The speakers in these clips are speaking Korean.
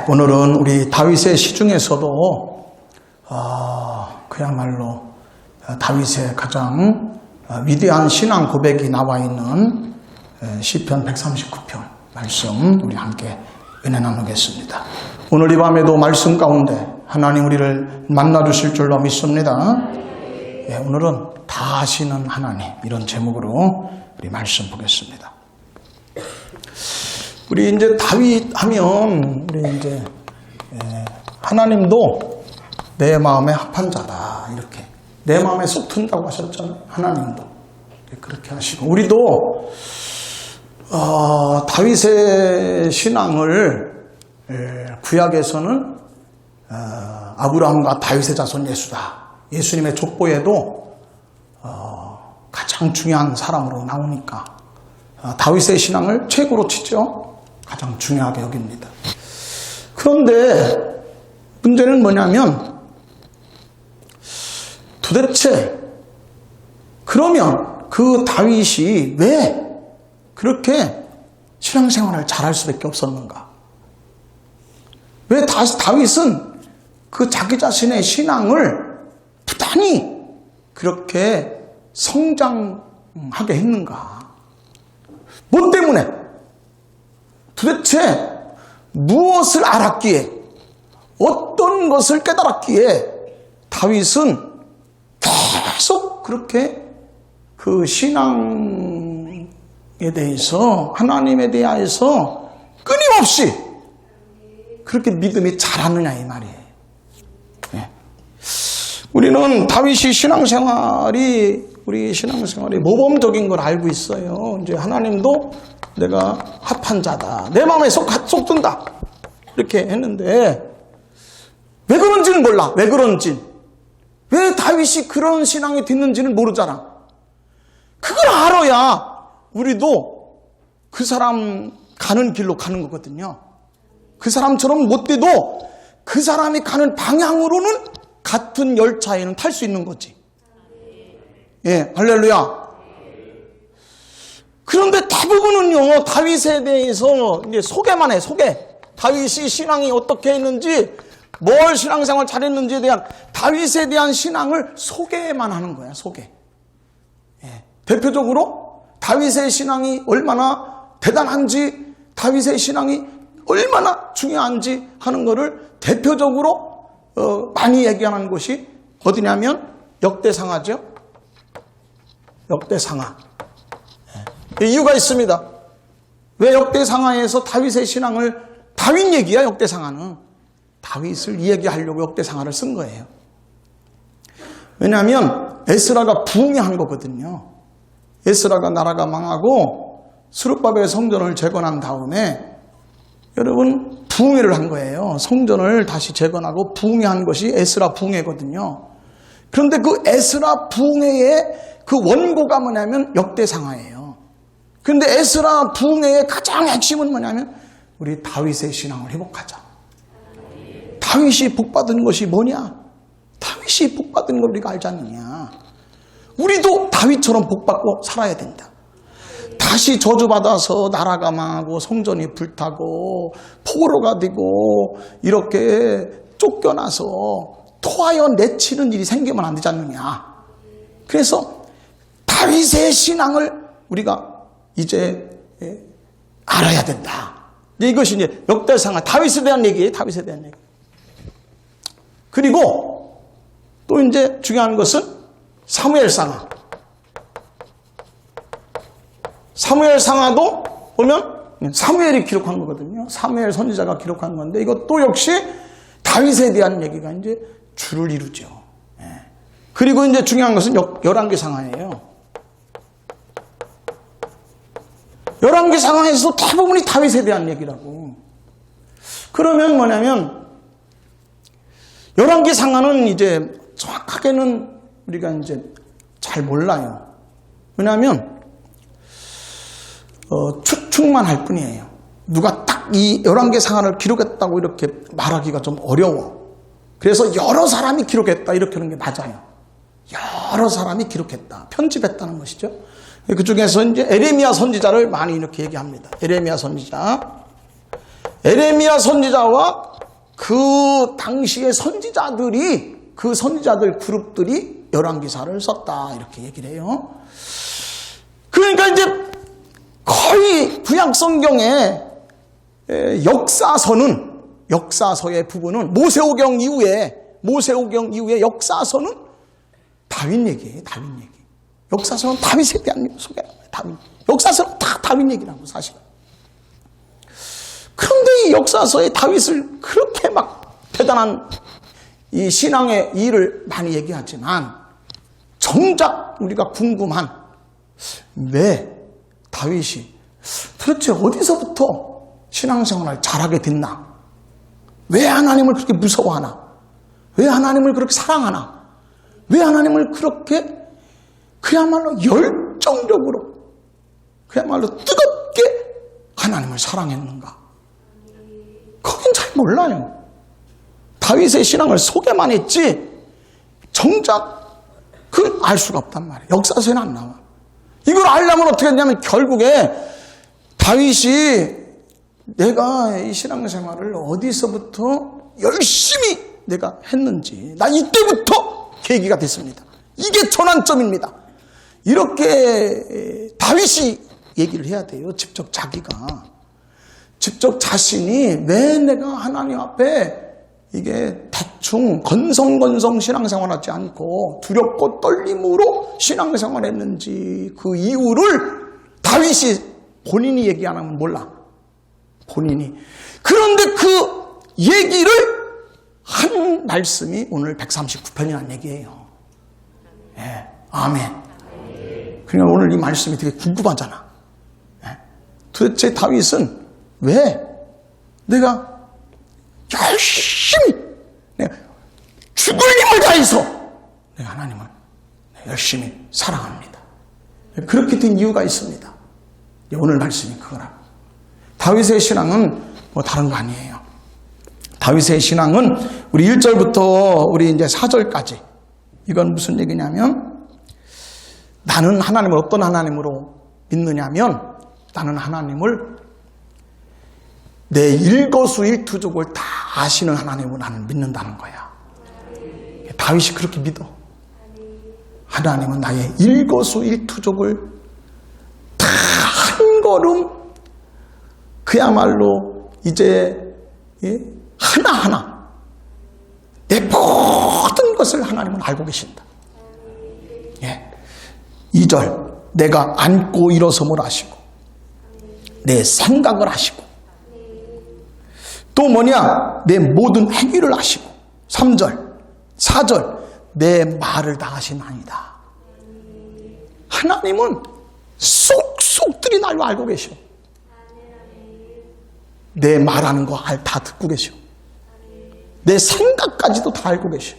오늘은 우리 다윗의 시 중에서도 그야말로 다윗의 가장 위대한 신앙 고백이 나와 있는 시편 139편 말씀 우리 함께 은혜 나누겠습니다. 오늘 이 밤에도 말씀 가운데 하나님 우리를 만나주실 줄로 믿습니다. 오늘은 다 아시는 하나님, 이런 제목으로 우리 말씀 보겠습니다. 우리 이제 다윗 하면 우리 이제 하나님도 내 마음에 합한 자다, 이렇게 내 마음에 쏙 든다고 하셨잖아요. 하나님도 그렇게 하시고, 우리도 다윗의 신앙을 구약에서는 아브라함과 다윗의 자손 예수다, 예수님의 족보에도 가장 중요한 사람으로 나오니까 다윗의 신앙을 최고로 치죠. 가장 중요하게 여깁니다. 그런데 문제는 뭐냐면, 도대체 그러면 그 다윗이 왜 그렇게 신앙생활을 잘할 수밖에 없었는가? 왜 다윗은 그 자기 자신의 신앙을 부단히 그렇게 성장하게 했는가? 뭐 때문에? 도대체 무엇을 알았기에, 어떤 것을 깨달았기에 다윗은 계속 그렇게 그 신앙에 대해서, 하나님에 대해서 끊임없이 그렇게 믿음이 자랐느냐, 이 말이에요. 우리는 다윗이 우리 신앙생활이 모범적인 걸 알고 있어요. 이제 하나님도 내가 합한 자다, 내 마음에 쏙 든다, 이렇게 했는데, 왜 그런지는 몰라. 왜 그런지, 왜 다윗이 그런 신앙이 됐는지는 모르잖아. 그걸 알아야 우리도 그 사람 가는 길로 가는 거거든요. 그 사람처럼 못 돼도 그 사람이 가는 방향으로는 같은 열차에는 탈 수 있는 거지. 예, 할렐루야. 그런데 대부분은요, 다윗에 대해서 이제 소개만 해, 소개. 다윗이 신앙이 어떻게 했는지, 뭘 신앙생활 잘했는지에 대한, 다윗에 대한 신앙을 소개만 하는 거야, 소개. 예. 대표적으로 다윗의 신앙이 얼마나 대단한지, 다윗의 신앙이 얼마나 중요한지 하는 것을 대표적으로 많이 얘기하는 곳이 어디냐면 역대상하죠. 역대상하. 이유가 있습니다. 왜 역대상하에서 다윗의 신앙을, 다윗 얘기야, 역대상하는. 다윗을 이야기하려고 역대상하를 쓴 거예요. 왜냐하면 에스라가 부흥한 거거든요. 에스라가 나라가 망하고 스룹바벨 성전을 재건한 다음에, 여러분, 부흥회를 한 거예요. 성전을 다시 재건하고 부흥회한 것이 에스라 부흥회거든요. 그런데 그 에스라 부흥회의 그 원고가 뭐냐면 역대상하예요. 그런데 에스라 부흥회의 가장 핵심은 뭐냐면 우리 다윗의 신앙을 회복하자. 다윗이 복받은 것이 뭐냐? 다윗이 복받은 걸 우리가 알지 않느냐? 우리도 다윗처럼 복받고 살아야 된다. 다시 저주받아서 나라가 망하고 성전이 불타고 포로가 되고 이렇게 쫓겨나서 토하여 내치는 일이 생기면 안 되지 않느냐? 그래서 다윗의 신앙을 우리가 이제 알아야 된다. 이것이 이제 역대상하, 다윗에 대한 얘기예요. 다윗에 대한 얘기. 그리고 또 이제 중요한 것은 사무엘상하. 사무엘상하도 보면 사무엘이 기록한 거거든요. 사무엘 선지자가 기록한 건데, 이것도 역시 다윗에 대한 얘기가 이제 줄을 이루죠. 그리고 이제 중요한 것은 열왕기상하예요. 열왕기상하에서 대부분이 다윗에 대한 얘기라고. 그러면 뭐냐면, 열왕기상하는 이제 정확하게는 우리가 이제 잘 몰라요. 왜냐하면 추측만 할 뿐이에요. 누가 딱 이 열왕기상하를 기록했다고 이렇게 말하기가 좀 어려워. 그래서 여러 사람이 기록했다, 이렇게 하는 게 맞아요. 여러 사람이 기록했다, 편집했다는 것이죠. 그 중에서 이제 에레미야 선지자를 많이 이렇게 얘기합니다. 에레미야 선지자. 에레미야 선지자와 그 당시의 선지자들이, 그 선지자들 그룹들이 열왕기사를 썼다, 이렇게 얘기를 해요. 그러니까 이제 거의 구약 성경의 역사서의 부분은 모세오경 이후에 역사서는 다윗 얘기예요. 다윗 얘기. 역사서는 다윗에 대한 소개라고 해요. 다윗. 역사서는 다 다윗 얘기라고, 사실. 그런데 이 역사서에 다윗을 그렇게 막 대단한 이 신앙의 일을 많이 얘기하지만, 정작 우리가 궁금한, 왜 다윗이 도대체 어디서부터 신앙생활을 잘하게 됐나? 왜 하나님을 그렇게 무서워하나? 왜 하나님을 그렇게 사랑하나? 왜 하나님을 그렇게 그야말로 열정적으로, 그야말로 뜨겁게 하나님을 사랑했는가? 거긴 잘 몰라요. 다윗의 신앙을 소개만 했지 정작 그걸 알 수가 없단 말이에요. 역사서에는 안 나와. 이걸 알려면 어떻게 했냐면 결국에 다윗이 내가 이 신앙생활을 어디서부터 열심히 내가 했는지, 나 이때부터 계기가 됐습니다. 이게 전환점입니다. 이렇게 다윗이 얘기를 해야 돼요. 직접 자기가. 직접 자신이 왜 내가 하나님 앞에 이게 대충 건성건성 신앙생활하지 않고 두렵고 떨림으로 신앙생활했는지 그 이유를 다윗이 본인이 얘기 안 하면 몰라. 본인이. 그런데 그 얘기를 한 말씀이 오늘 139편이라는 얘기예요. 예, 아멘. 그러니까 오늘 이 말씀이 되게 궁금하잖아. 예, 도대체 다윗은 왜 내가 열심히, 내가 죽을 힘을 다해서 내가 하나님을 열심히 사랑합니다. 그렇게 된 이유가 있습니다. 오늘 말씀이 그거라. 다윗의 신앙은 뭐 다른 거 아니에요. 다윗의 신앙은 우리 1절부터 우리 이제 4절까지, 이건 무슨 얘기냐면, 나는 하나님을 어떤 하나님으로 믿느냐면, 나는 하나님을 내 일거수일투족을 다 아시는 하나님으로 나는 믿는다는 거야. 다윗이 그렇게 믿어. 하나님은 나의 일거수일투족을 다 한 걸음, 그야말로 이제 하나하나 내 모든 것을 하나님은 알고 계신다. 2절, 내가 앉고 일어섬을 아시고 내 생각을 아시고 또 뭐냐, 내 모든 행위를 아시고 3절, 4절, 내 말을 다 아시나이다. 하나님은 쏙쏙들이 날 알고 계셔. 내 말하는 거 다 듣고 계셔. 내 생각까지도 다 알고 계셔.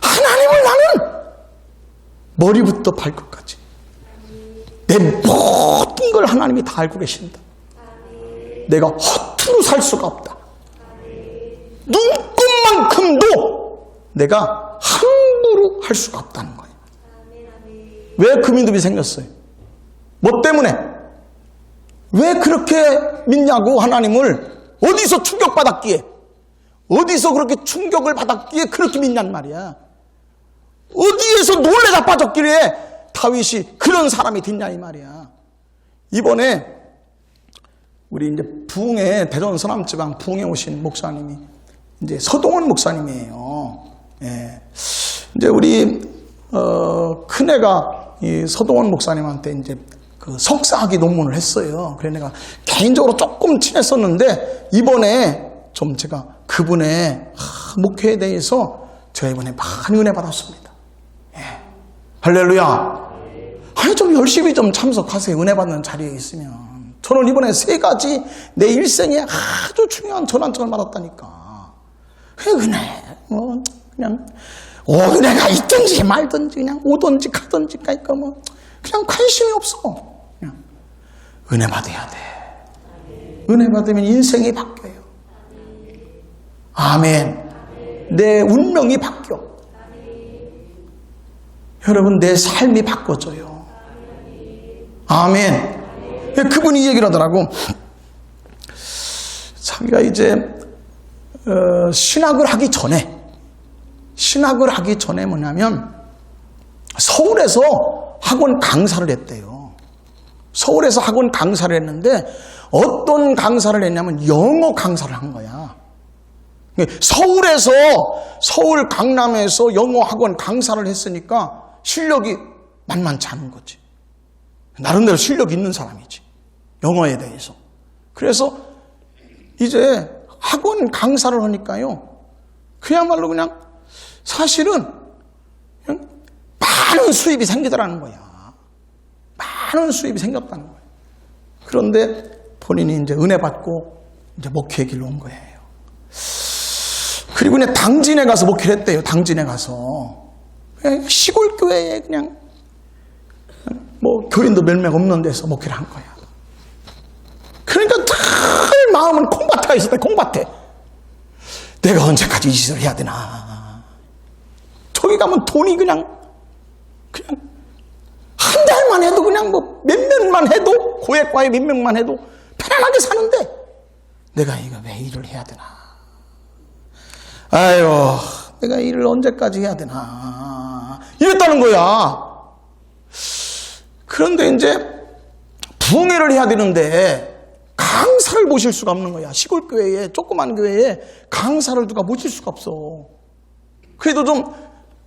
하나님을 나는 머리부터 발끝까지 내 모든 걸 하나님이 다 알고 계신다. 내가 허투루 살 수가 없다. 눈꽃만큼도 내가 함부로 할 수가 없다는 거예요. 왜 그 믿음이 생겼어요? 뭐 때문에? 왜 그렇게 믿냐고, 하나님을. 어디서 충격받았기에, 어디서 그렇게 충격을 받았기에 그렇게 믿냔 말이야. 어디에서 놀래가 빠졌길래 다윗이 그런 사람이 됐냐 이 말이야. 이번에 우리 이제 부흥에, 대전 서남지방 부흥에 오신 목사님이 이제 서동원 목사님이에요. 예. 이제 우리 큰애가 이 서동원 목사님한테 이제 그 석사학위 논문을 했어요. 그래 내가 개인적으로 조금 친했었는데 이번에 좀 제가 그분의 목회에 대해서 제가 이번에 많이 은혜 받았습니다. 예. 할렐루야. 아니 좀 열심히 좀 참석하세요. 은혜 받는 자리에 있으면. 저는 이번에 3가지 내 일생에 아주 중요한 전환점을 받았다니까. 그냥 은혜, 그냥 은혜가 있든지 말든지 그냥 오든지 가든지 그러니까 그냥 관심이 없어. 그냥 은혜 받아야 돼. 은혜 받으면 인생이 바뀌어요. 아멘. 내 운명이 바뀌어. 여러분, 내 삶이 바꿔져요. 아멘. 그분이 얘기를 하더라고. 자기가 이제 신학을 하기 전에 뭐냐면 서울에서 학원 강사를 했대요. 서울에서 학원 강사를 했는데 어떤 강사를 했냐면 영어 강사를 한 거야. 서울 강남에서 영어 학원 강사를 했으니까 실력이 만만치 않은 거지. 나름대로 실력 있는 사람이지. 영어에 대해서. 그래서 이제 학원 강사를 하니까요. 그야말로 그냥 사실은 그냥 많은 수입이 생기더라는 거야. 많은 수입이 생겼다는 거예요. 그런데 본인이 이제 은혜 받고 이제 목회 길로 온 거예요. 그리고 그냥 당진에 가서 목회를 했대요. 당진에 가서. 그냥 시골 교회에 그냥 뭐 교인도 몇 명 없는 데서 목회를 한 거야. 그러니까 늘 마음은 콩밭에 있었대. 콩밭에. 내가 언제까지 이 짓을 해야 되나. 저기 가면 돈이 그냥 한 달만 해도 그냥 뭐 몇 명만 해도 고액과에 몇 명만 해도 편안하게 사는데 내가 이거 왜 일을 해야 되나. 아유, 내가 일을 언제까지 해야 되나. 이랬다는 거야. 그런데 이제 부흥회를 해야 되는데 강사를 모실 수가 없는 거야. 시골 교회에, 조그만 교회에 강사를 누가 모실 수가 없어. 그래도 좀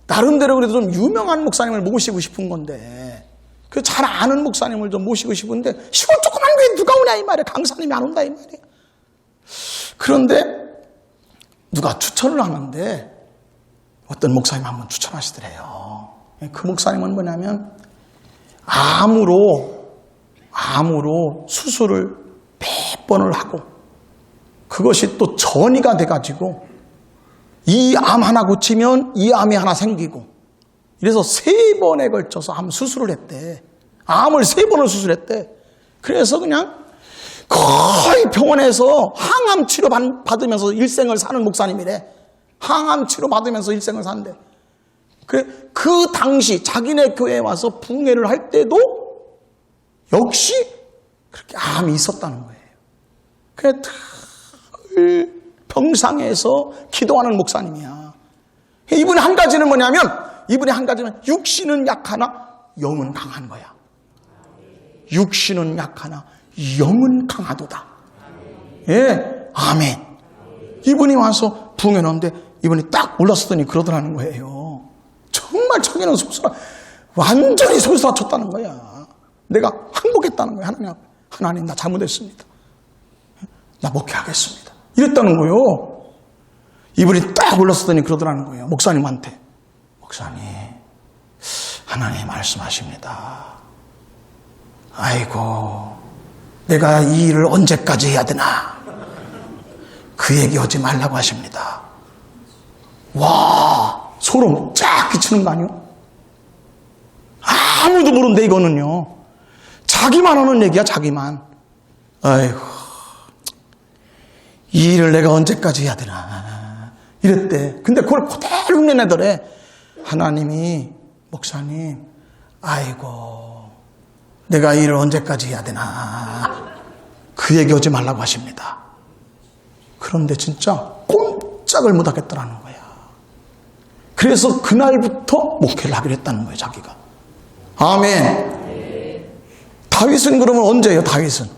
나름대로 그래도 좀 유명한 목사님을 모시고 싶은 건데 그 잘 아는 목사님을 좀 모시고 싶은데 시골 조그만 교회에 누가 오냐 이 말이야. 강사님이 안 온다 이 말이야. 그런데 누가 추천을 하는데 어떤 목사님 한번 추천하시더래요. 그 목사님은 뭐냐면 암으로 수술을 몇 번을 하고 그것이 또 전이가 돼가지고 이 암 하나 고치면 이 암이 하나 생기고 이래서 3번에 걸쳐서 암 수술을 했대. 암을 3번을 수술했대. 그래서 그냥 거의 병원에서 항암 치료 받으면서 일생을 사는 목사님이래. 항암 치료 받으면서 일생을 산대. 그 당시 자기네 교회에 와서 부흥회를 할 때도 역시 그렇게 암이 있었다는 거예요. 그래 늘 병상에서 기도하는 목사님이야. 이분의 한 가지는 뭐냐면 육신은 약하나 영은 강한 거야. 육신은 약하나 영은 강하도다. 예, 아멘. 이분이 와서 부흥회를 하는데 이분이 딱 올랐더니 그러더라는 거예요. 정말 자기는 완전히 솔솔아쳤다는 거야. 내가 항복했다는 거야. 하나님 나 잘못했습니다. 나 목회하겠습니다. 이랬다는 거예요. 이분이 딱 올랐더니 그러더라는 거예요. 목사님한테. 목사님, 하나님 말씀하십니다. 아이고, 내가 이 일을 언제까지 해야 되나? 그 얘기 하지 말라고 하십니다. 와, 소름 쫙 끼치는 거 아니요? 아무도 모르는데 이거는요. 자기만 하는 얘기야, 자기만. 아이고, 이 일을 내가 언제까지 해야 되나? 이랬대. 근데 그걸 그대로 흉내내더래. 하나님이, 목사님, 아이고, 내가 이 일을 언제까지 해야 되나? 그 얘기 하지 말라고 하십니다. 그런데 진짜 꼼짝을 못 하겠더라는 거야. 그래서 그날부터 목회를 하기로 했다는 거예요, 자기가. 아멘. 다윗은 그러면 언제예요, 다윗은?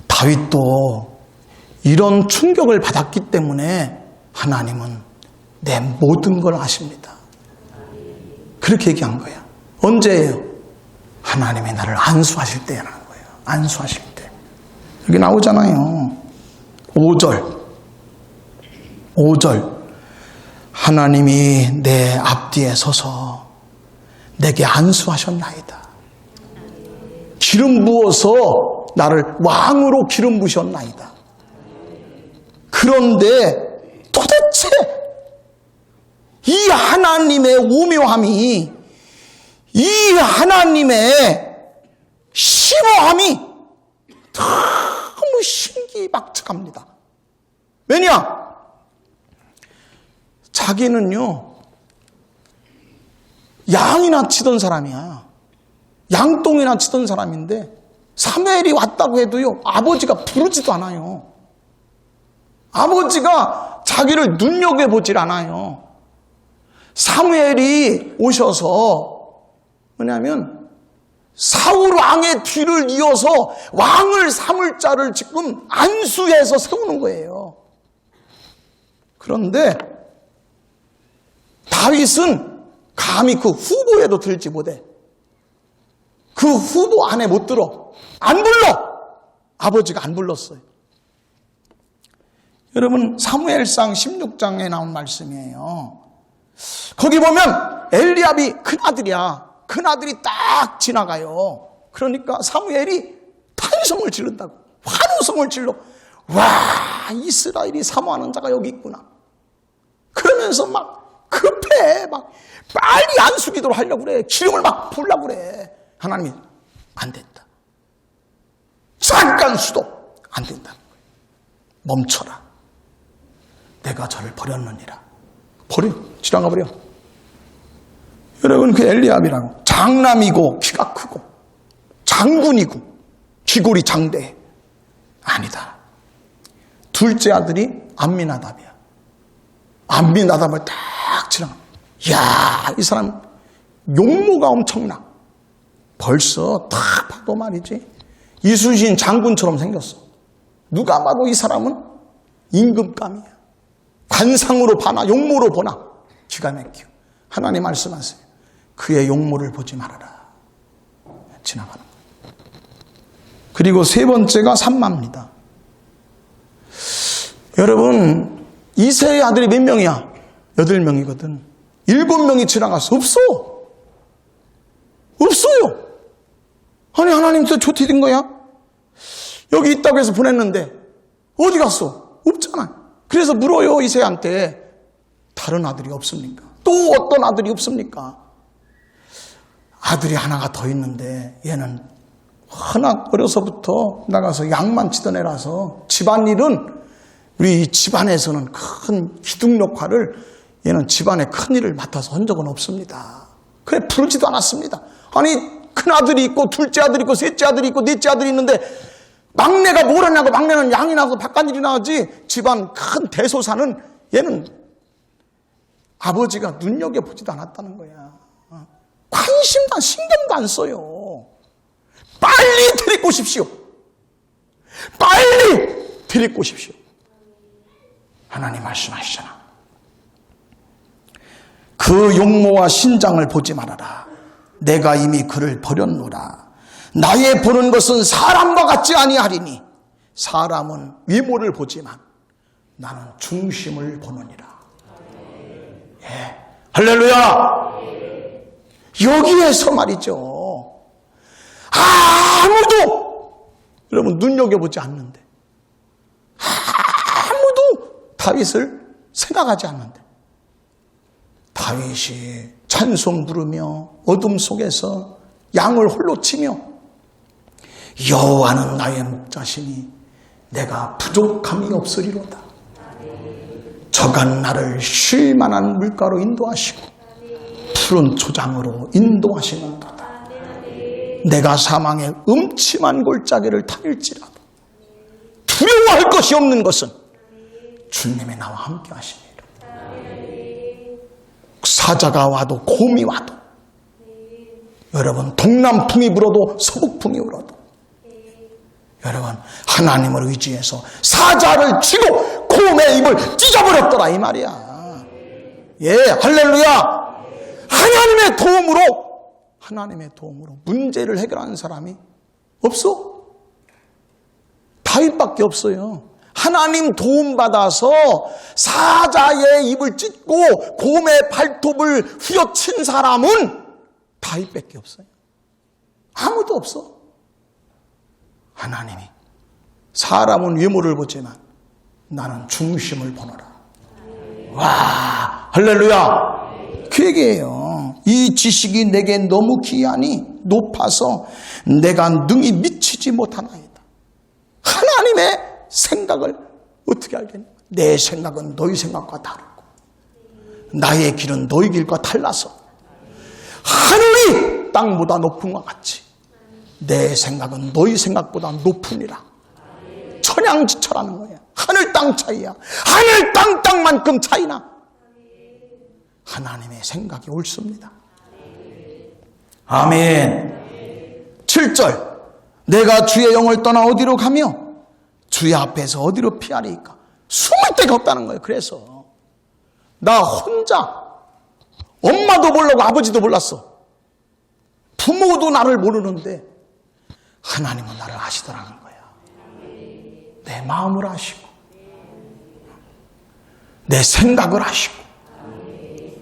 다윗도 이런 충격을 받았기 때문에 하나님은 내 모든 걸 아십니다. 그렇게 얘기한 거야. 언제예요? 하나님이 나를 안수하실 때라는 거예요. 안수하실 때. 여기 나오잖아요. 5절. 하나님이 내 앞뒤에 서서 내게 안수하셨나이다. 기름 부어서 나를 왕으로 기름 부으셨나이다. 그런데 도대체 이 하나님의 오묘함이, 이 하나님의 심오함이 너무 신기막측합니다. 왜냐? 자기는요, 양이나 치던 사람이야. 양똥이나 치던 사람인데 사무엘이 왔다고 해도요, 아버지가 부르지도 않아요. 아버지가 자기를 눈여겨보질 않아요. 사무엘이 오셔서 뭐냐면 사울 왕의 뒤를 이어서 왕을 삼을 자를 지금 안수해서 세우는 거예요. 그런데 다윗은 감히 그 후보에도 들지 못해. 그 후보 안에 못 들어. 안 불러. 아버지가 안 불렀어요. 여러분, 사무엘상 16장에 나온 말씀이에요. 거기 보면 엘리압이 큰아들이야. 큰아들이 딱 지나가요. 그러니까 사무엘이 탄성을 지른다고. 환호성을 질러. 와, 이스라엘이 사모하는 자가 여기 있구나. 그러면서 막 급해. 막 빨리 안수기도를 하려고 그래. 기름을 막 부으려고 그래. 하나님이 안 된다. 잠깐 수도 안 된다는 거예요. 멈춰라. 내가 저를 버렸느니라. 버려. 지나가 버려. 여러분, 그 엘리압이라고 장남이고 키가 크고 장군이고 기골이 장대해. 아니다. 둘째 아들이 암미나답이야. 암미나답을 딱 지나가. 이야, 이 사람 용모가 엄청나. 벌써 딱 봐도 말이지, 이순신 장군처럼 생겼어. 누가 봐도 이 사람은 임금감이야. 관상으로 봐나 용모로 보나 기가 막혀. 하나님 말씀하세요. 그의 용모를 보지 말아라. 지나가는 거예요. 그리고 세 번째가 삼마입니다. 여러분, 이새의 아들이 몇 명이야? 8명이거든. 7명이 지나갔어. 없어. 없어요. 아니, 하나님 저 어떻게 된 거야? 여기 있다고 해서 보냈는데 어디 갔어? 없잖아. 그래서 물어요, 이새한테. 다른 아들이 없습니까? 또 어떤 아들이 없습니까? 아들이 하나가 더 있는데 얘는 워낙 어려서부터 나가서 양만 치던 애라서 집안일은, 우리 집안에서는 큰 기둥 역할을, 얘는 집안의 큰 일을 맡아서 한 적은 없습니다. 그래, 부르지도 않았습니다. 아니, 큰 아들이 있고 둘째 아들이 있고 셋째 아들이 있고 넷째 아들이 있는데 막내가 뭘 하냐고. 막내는 양이 나서 바깥일이 나지. 집안 큰 대소사는 얘는 아버지가 눈여겨보지도 않았다는 거야. 관심도 신경도 안 써요. 빨리 데리고 오십시오. 빨리 데리고 오십시오. 하나님 말씀하시잖아. 그 용모와 신장을 보지 말아라. 내가 이미 그를 버렸노라. 나의 보는 것은 사람과 같지 아니하리니 사람은 외모를 보지만 나는 중심을 보느니라. 예, 할렐루야. 여기에서 말이죠, 아무도 여러분 눈여겨보지 않는데, 아무도 다윗을 생각하지 않는데, 다윗이 찬송 부르며 어둠 속에서 양을 홀로 치며 여호와는 나의 목자시니 내가 부족함이 없으리로다. 저간 나를 쉴 만한 물가로 인도하시고 푸른 초장으로 인도하시는도다. 내가 사망의 음침한 골짜기를 다닐지라도 두려워할 것이 없는 것은 주님이 나와 함께 하시니라. 사자가 와도 곰이 와도, 여러분 동남풍이 불어도 서북풍이 불어도, 여러분 하나님을 의지해서 사자를 치고 곰의 입을 찢어버렸더라 이 말이야. 예, 할렐루야. 하나님의 도움으로 문제를 해결하는 사람이 없어. 다윗밖에 없어요. 하나님 도움받아서 사자의 입을 찢고 곰의 발톱을 휘어친 사람은 다윗밖에 없어요. 아무도 없어. 하나님이 사람은 외모를 보지만 나는 중심을 보노라. 와, 할렐루야. 그 얘기예요. 이 지식이 내게 너무 귀하니 높아서 내가 능히 미치지 못하나이다. 하나님의 생각을 어떻게 알겠냐? 내 생각은 너희 생각과 다르고 나의 길은 너희 길과 달라서 하늘이 땅보다 높은 것 같이 내 생각은 너희 생각보다 높으니라. 천양지처라는 거야. 하늘 땅 차이야. 하늘 땅만큼 차이나. 하나님의 생각이 옳습니다. 아멘. 7절. 내가 주의 영을 떠나 어디로 가며 주의 앞에서 어디로 피하리까. 숨을 데가 없다는 거예요. 그래서 나 혼자, 엄마도 모르고 아버지도 몰랐어. 부모도 나를 모르는데 하나님은 나를 아시더라는 거야. 내 마음을 아시고 내 생각을 아시고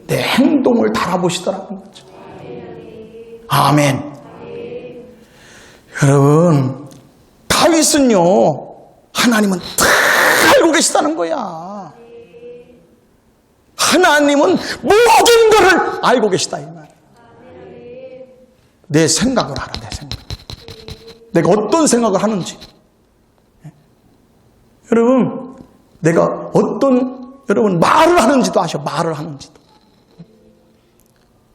내 행동을 달아보시더라는 거죠. 아멘. 여러분, 다윗은요, 하나님은 다 알고 계시다는 거야. 하나님은 모든 것을 알고 계시다 이 말이야. 내 생각을 알아. 내 생각. 내가 어떤 생각을 하는지. 여러분, 내가 여러분 말을 하는지도 아셔. 말을 하는지도.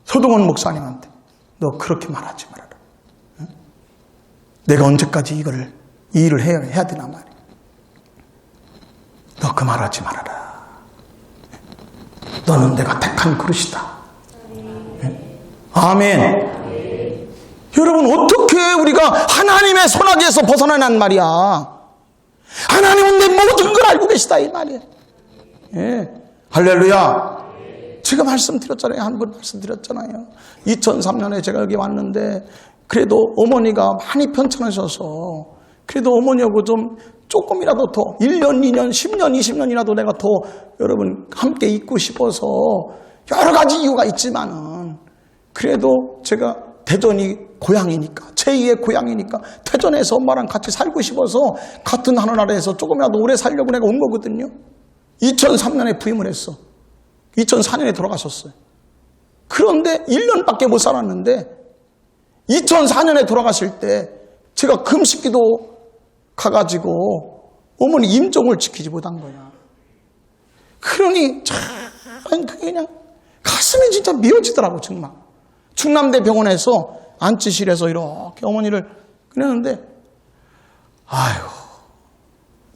서동원 목사님한테 너 그렇게 말하지 말아라. 내가 언제까지 이 일을 해야 되나 말이야. 너 그 말하지 말아라. 너는 내가 택한 그릇이다. 아멘. 여러분, 어떻게 우리가 하나님의 손아귀에서 벗어나란 말이야. 하나님은 내 모든 걸 알고 계시다 이 말이야. 예. 할렐루야. 제가 말씀드렸잖아요. 한 번 말씀드렸잖아요. 2003년에 제가 여기 왔는데 그래도 어머니가 많이 편찮으셔서 그래도 어머니하고 조금이라도 더 1년, 2년, 10년, 20년이라도 내가 더 여러분 함께 있고 싶어서 여러 가지 이유가 있지만은 그래도 제가 대전이 고향이니까 제2의 고향이니까 대전에서 엄마랑 같이 살고 싶어서 같은 하늘 아래에서 조금이라도 오래 살려고 내가 온 거거든요. 2003년에 부임을 했어. 2004년에 돌아가셨어요. 그런데 1년밖에 못 살았는데 2004년에 돌아가실 때 제가 금식기도 가가지고 어머니 임종을 지키지 못한 거야. 그러니 참 그냥 가슴이 진짜 미어지더라고 정말. 충남대 병원에서 안치실에서 이렇게 어머니를 그랬는데 아이고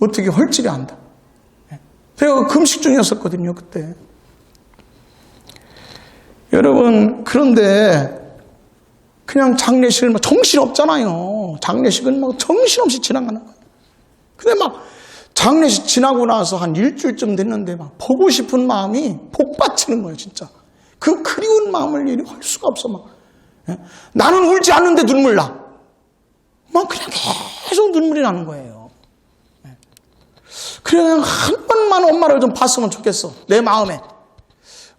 어떻게 헐질이 안다. 제가 금식 중이었었거든요 그때. 여러분 그런데 그냥 장례식을 막 정신없잖아요. 장례식은 막 정신없이 지나가는 거예요. 근데 막 장례식 지나고 나서 한 일주일쯤 됐는데 막 보고 싶은 마음이 복받치는 거예요 진짜. 그 그리운 마음을 이리 할 수가 없어 막. 나는 울지 않는데 눈물 나. 막 그냥 계속 눈물이 나는 거예요. 그냥 한 번만 엄마를 좀 봤으면 좋겠어. 내 마음에.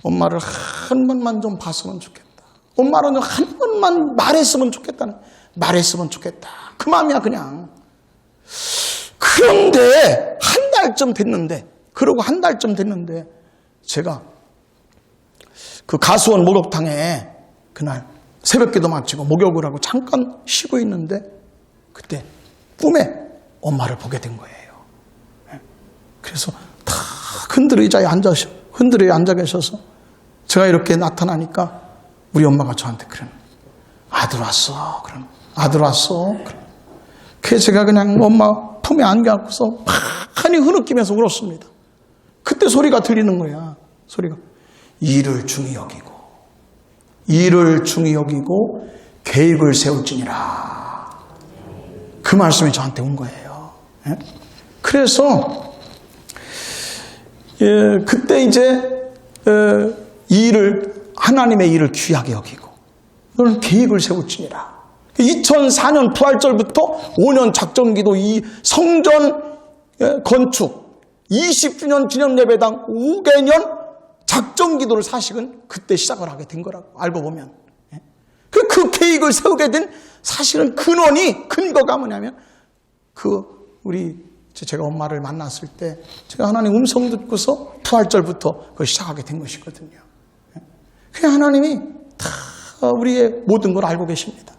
엄마를 한 번만 좀 봤으면 좋겠다. 엄마는 한 번만 말했으면 좋겠다는. 말했으면 좋겠다. 그 마음이야 그냥. 그런데 한 달쯤 됐는데 그러고 한 달쯤 됐는데 제가 그 가수원 목욕탕에 그날 새벽기도 마치고 목욕을 하고 잠깐 쉬고 있는데 그때 꿈에 엄마를 보게 된 거예요. 그래서 다 흔들어 의자에 앉아 계셔서 제가 이렇게 나타나니까 우리 엄마가 저한테 그러는 아들 왔어. 그럼 아들 왔어. 그래서 제가 그냥 엄마 품에 안겨안고서 많이 흐느끼면서 울었습니다. 그때 소리가 들리는 거야. 소리가 일을 중히 여기고 계획을 세울지니라. 그 말씀이 저한테 온 거예요. 그래서 그때 이제 하나님의 일을 귀하게 여기고 너는 계획을 세울지니라. 2004년 부활절부터 5년 작정기도 이 성전 건축 20주년 기념예배당 5개년 작정기도를 사실은 그때 시작을 하게 된 거라고 알고 보면. 그 계획을 세우게 된 사실은 근거가 뭐냐면 제가 엄마를 만났을 때 제가 하나님 음성 듣고서 부활절부터 그걸 시작하게 된 것이거든요. 그 하나님이 다 우리의 모든 걸 알고 계십니다.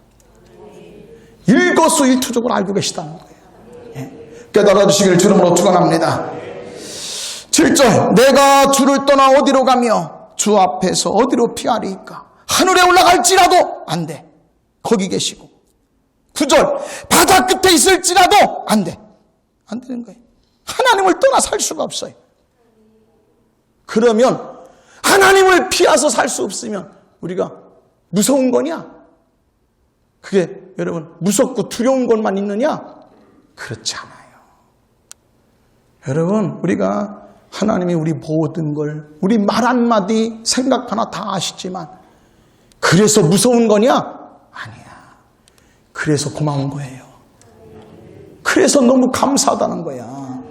일거수일투족을 알고 계시다는 거예요. 깨달아 주시기를 주름으로 축원합니다. 7절 내가 주를 떠나 어디로 가며 주 앞에서 어디로 피하리까. 하늘에 올라갈지라도 안 돼. 거기 계시고 9절 바다 끝에 있을지라도 안 돼. 안 되는 거예요. 하나님을 떠나 살 수가 없어요. 그러면 하나님을 피해서 살 수 없으면 우리가 무서운 거냐? 그게 여러분 무섭고 두려운 것만 있느냐? 그렇지 않아요. 여러분 우리가 하나님이 우리 모든 걸 우리 말 한마디 생각 하나 다 아시지만 그래서 무서운 거냐? 아니야. 그래서 고마운 거예요. 그래서 너무 감사하다는 거야.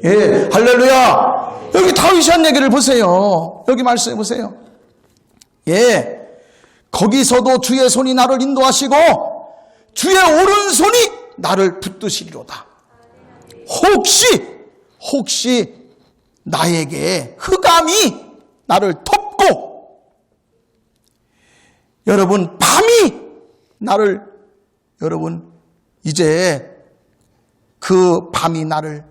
예, 할렐루야. 여기 다윗이 한 얘기를 보세요. 여기 말씀해 보세요. 예, 거기서도 주의 손이 나를 인도하시고 주의 오른손이 나를 붙드시리로다. 혹시 나에게 흑암이 나를 덮고 여러분 밤이 나를 여러분 이제 그 밤이 나를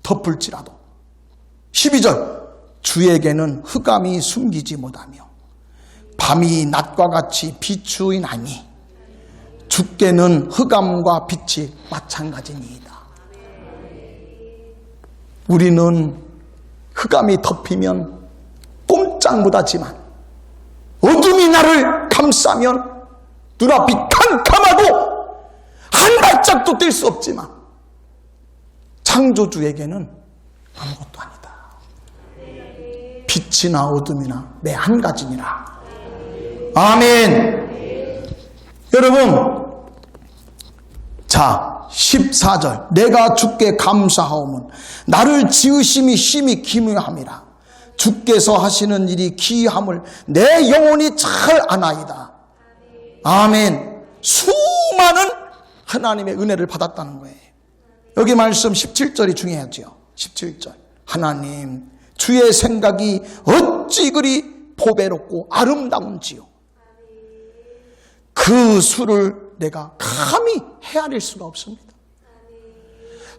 덮을지라도 12절 주에게는 흑암이 숨기지 못하며 밤이 낮과 같이 비추이나니 주께는 흑암과 빛이 마찬가지니이다. 우리는 흑암이 덮이면 꼼짝 못하지만 어둠이 나를 감싸면 눈앞이 캄캄하고 한 발짝도 뛸 수 없지만 창조주에게는 아무것도 아니다. 빛이나 어둠이나 매 한 가지니라. 아멘. 여러분, 자 14절 내가 주께 감사하오면 나를 지으심이 심히 기묘함이라. 주께서 하시는 일이 기이함을 내 영혼이 잘 아나이다. 아멘. 수많은 하나님의 은혜를 받았다는 거예요. 여기 말씀 17절이 중요하죠. 17절 하나님 주의 생각이 어찌 그리 보배롭고 아름다운지요. 그 수를 내가 감히 헤아릴 수가 없습니다.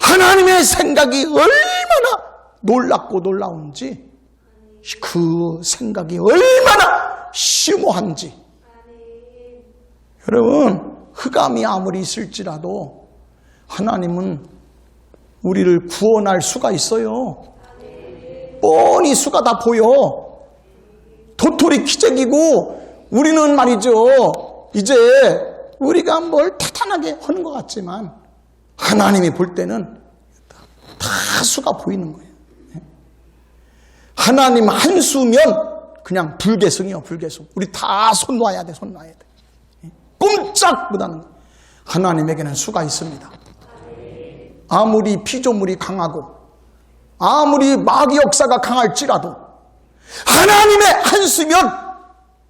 하나님의 생각이 얼마나 놀랍고 놀라운지, 그 생각이 얼마나 심오한지. 여러분, 흑암이 아무리 있을지라도 하나님은 우리를 구원할 수가 있어요. 뻔히 수가 다 보여. 도토리 키재기고 우리는 말이죠, 이제 우리가 뭘 대단하게 하는 것 같지만 하나님이 볼 때는 다 수가 보이는 거예요. 하나님 한 수면 그냥 불계승이요, 불계승. 우리 다 손 놔야 돼, 손 놔야 돼. 꼼짝 못하는 거예요. 하나님에게는 수가 있습니다. 아무리 피조물이 강하고 아무리 마귀 역사가 강할지라도 하나님의 한 수면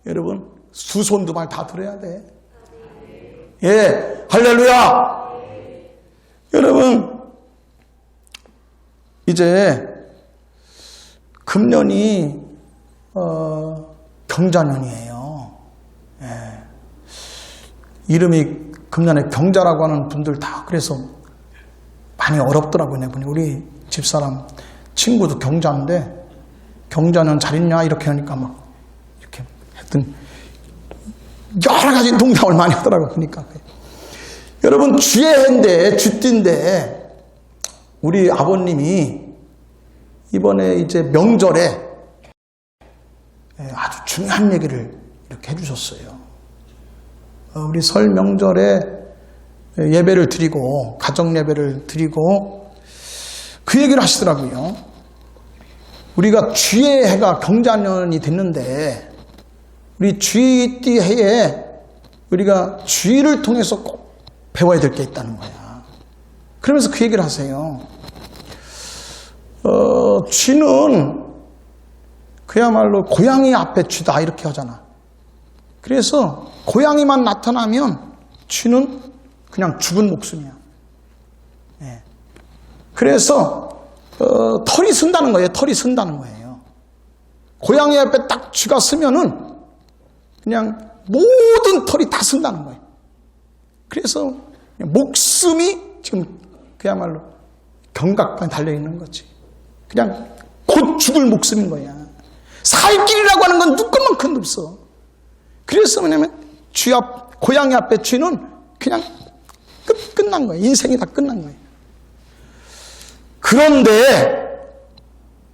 여러분 두 손 두 발 다 들어야 돼. 예, 할렐루야. 여러분 이제 금년이 경자년이에요. 예. 이름이 금년에 경자라고 하는 분들 다 그래서 많이 어렵더라고요. 보니 우리 집사람 친구도 경자인데 경자는 잘 있냐 이렇게 하니까 막 이렇게 했던 여러 가지 농담을 많이 하더라고요. 그러니까 여러분 주의 해인데 쥐띠인데 우리 아버님이 이번에 이제 명절에 아주 중요한 얘기를 이렇게 해주셨어요. 우리 설 명절에 예배를 드리고 가정 예배를 드리고 그 얘기를 하시더라고요. 우리가 쥐의 해가 경자년이 됐는데 우리 쥐띠 해에 우리가 쥐를 통해서 꼭 배워야 될 게 있다는 거야. 그러면서 그 얘기를 하세요. 쥐는 그야말로 고양이 앞에 쥐다 이렇게 하잖아. 그래서 고양이만 나타나면 쥐는 그냥 죽은 목숨이야. 네. 그래서 털이 쓴다는 거예요. 털이 쓴다는 거예요. 고양이 앞에 딱 쥐가 쓰면은 그냥 모든 털이 다 쓴다는 거예요. 그래서 목숨이 지금 그야말로 경각판에 달려있는 거지. 그냥 곧 죽을 목숨인 거야. 살 길이라고 하는 건 누구만큼도 없어. 그래서 뭐냐면 쥐 앞 고양이 앞에 쥐는 그냥 끝난 거예요. 인생이 다 끝난 거예요. 그런데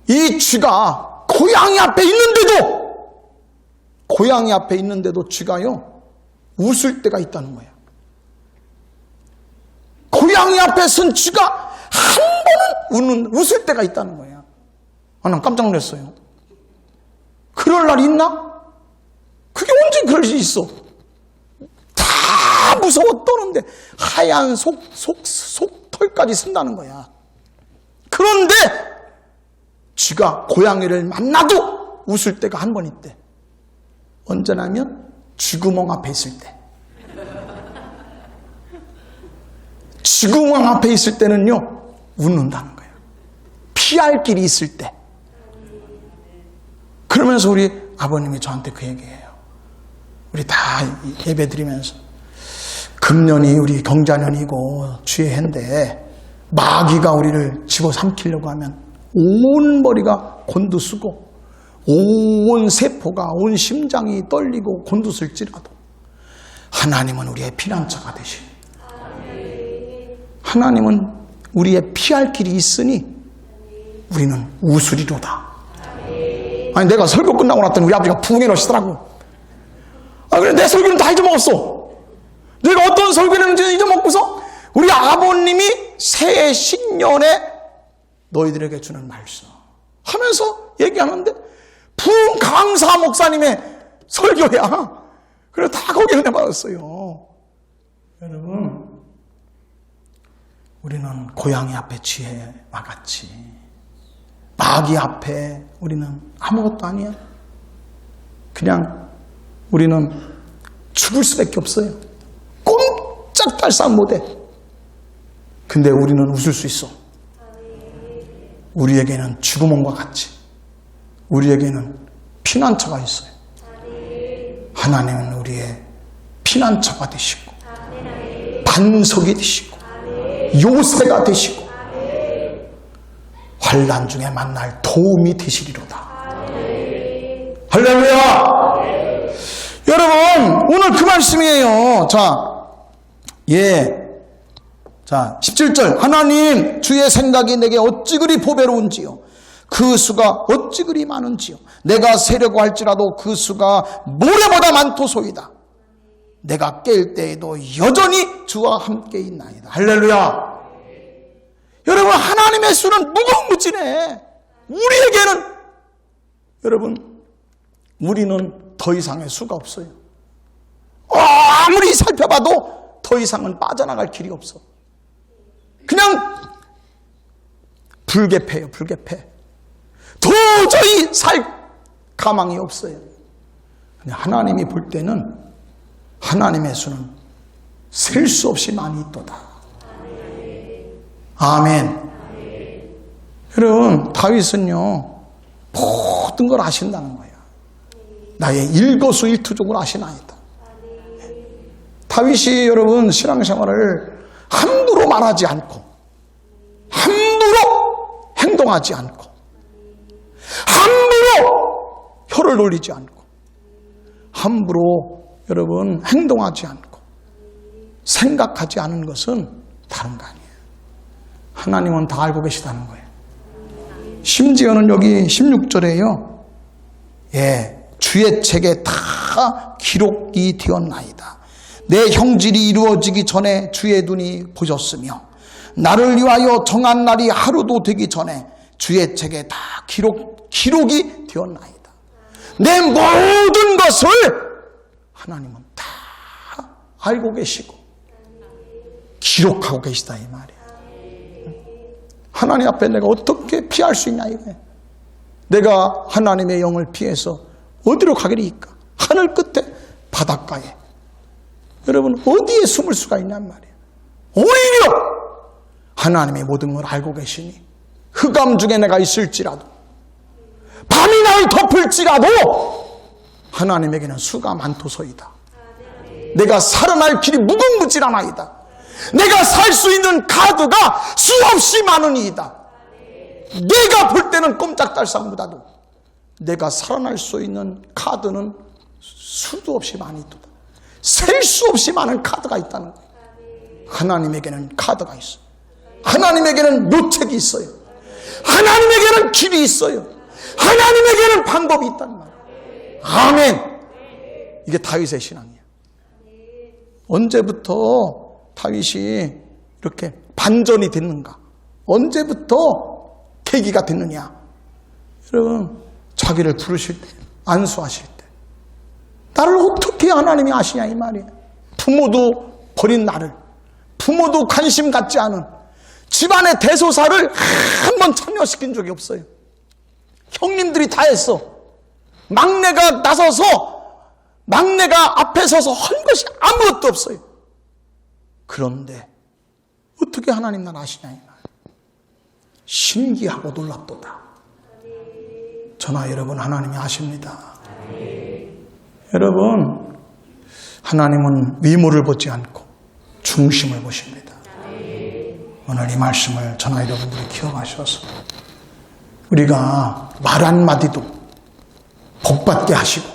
이 쥐가 고양이 앞에 있는데도 쥐가요, 웃을 때가 있다는 거예요. 고양이 앞에 선 쥐가 한 번은 웃을 때가 있다는 거예요. 난 깜짝 놀랐어요. 그럴 날 있나? 그게 언제 그럴 수 있어? 다 무서워 떠는데 하얀 속털까지 쓴다는 거야. 그런데 쥐가 고양이를 만나도 웃을 때가 한 번 있대. 언제냐면 쥐구멍 앞에 있을 때. 쥐구멍 앞에 있을 때는요, 웃는다는 거예요. 피할 길이 있을 때. 그러면서 우리 아버님이 저한테 그 얘기해요. 우리 다 예배 드리면서 금년이 우리 경자년이고 쥐의 해인데 마귀가 우리를 집어삼키려고 하면 온 머리가 곤두쓰고 온 세포가, 온 심장이 떨리고 곤두쓸지라도 하나님은 우리의 피난처가 되시니, 하나님은 우리의 피할 길이 있으니 우리는 웃으리로다. 아니, 내가 설교 끝나고 났더니 우리 아버지가 부흥해 놓으시더라고. 그래, 내 설교는 다 잊어먹었어. 내가 어떤 설교를 했는지 잊어먹고서 우리 아버님이 새해 신년에 너희들에게 주는 말씀 하면서 얘기하는데 부흥 강사 목사님의 설교야. 그래서 다 거기에 은혜 받았어요. 여러분, 우리는 고양이 앞에 쥐와 같이, 마귀 앞에 우리는 아무것도 아니야. 그냥 우리는 죽을 수밖에 없어요. 꼼짝달싹 못해. 근데 우리는 웃을 수 있어. 우리에게는 쥐구멍과 같이, 우리에게는 피난처가 있어요. 하나님은 우리의 피난처가 되시고 반석이 되시고 요새가 되시고 환난 중에 만날 도움이 되시리로다. 할렐루야. 여러분, 오늘 그 말씀이에요. 자, 17절. 하나님, 주의 생각이 내게 어찌 그리 보배로운지요. 그 수가 어찌 그리 많은지요. 내가 세려고 할지라도 그 수가 모래보다 많도소이다. 내가 깰 때에도 여전히 주와 함께 있나이다. 할렐루야. 여러분, 하나님의 수는 무궁무진해. 우리에게는, 여러분, 우리는 더 이상의 수가 없어요. 아무리 살펴봐도 더 이상은 빠져나갈 길이 없어. 그냥 불개패예요, 불개패. 도저히 살 가망이 없어요. 근데 하나님이 볼 때는 하나님의 수는 셀 수 없이 많이 있도다. 아멘. 여러분, 다윗은요, 모든 걸 아신다는 거예요. 나의 일거수일투족을 아시나이다. 다윗이 여러분 신앙생활을 함부로 말하지 않고, 함부로 행동하지 않고, 함부로 혀를 놀리지 않고, 함부로 여러분 행동하지 않고 생각하지 않은 것은 다른 거 아니에요. 하나님은 다 알고 계시다는 거예요. 심지어는 여기 16절에요. 주의 책에 다 기록이 되었나이다. 내 형질이 이루어지기 전에 주의 눈이 보셨으며 나를 위하여 정한 날이 하루도 되기 전에 주의 책에 다 기록이 되었나이다. 내 모든 것을 하나님은 다 알고 계시고 기록하고 계시다, 이 말이에요. 하나님 앞에 내가 어떻게 피할 수 있냐 이거예요. 내가 하나님의 영을 피해서 어디로 가겠니까? 하늘 끝에, 바닷가에. 여러분, 어디에 숨을 수가 있냔 말이에요. 오히려 하나님의 모든 걸 알고 계시니 흑암 중에 내가 있을지라도, 밤이 날 덮을지라도 하나님에게는 수가 많도소이다. 내가 살아날 길이 무궁무진하나이다. 내가 살 수 있는 카드가 수없이 많으니이다. 내가 볼 때는 꼼짝달싹보다도 내가 살아날 수 있는 카드는 수도 없이 많이 있다. 셀 수 없이 많은 카드가 있다는 거예요. 하나님에게는 카드가 있어요. 하나님에게는 묘책이 있어요. 하나님에게는 길이 있어요. 하나님에게는 방법이 있단 말이에요. 아멘. 이게 다윗의 신앙이에요. 언제부터 다윗이 이렇게 반전이 됐는가? 언제부터 계기가 됐느냐? 여러분, 자기를 부르실 때, 안수하실 때, 나를 어떻게 하나님이 아시냐 이 말이에요. 부모도 버린 나를, 부모도 관심 갖지 않은 집안의 대소사를 한 번 참여시킨 적이 없어요. 형님들이 다 했어. 막내가 나서서, 막내가 앞에 서서 한 것이 아무것도 없어요. 그런데 어떻게 하나님 날 아시냐 이 말. 신기하고 놀랍도다. 저나 여러분, 하나님이 아십니다. 여러분, 하나님은 위모를 보지 않고 중심을 보십니다. 오늘 이 말씀을 저나 여러분들이 기억하셔서 우리가 말 한마디도 복받게 하시고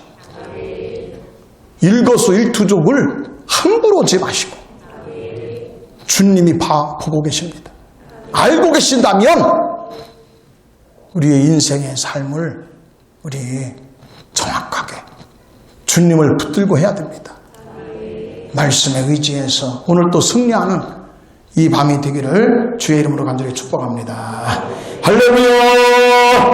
일거수일투족을 함부로 하지 마시고 주님이 보고 계십니다. 알고 계신다면 우리의 인생의 삶을 우리 정확하게 주님을 붙들고 해야 됩니다. 말씀에 의지해서 오늘 또 승리하는 이 밤이 되기를 주의 이름으로 간절히 축복합니다. 할렐루야.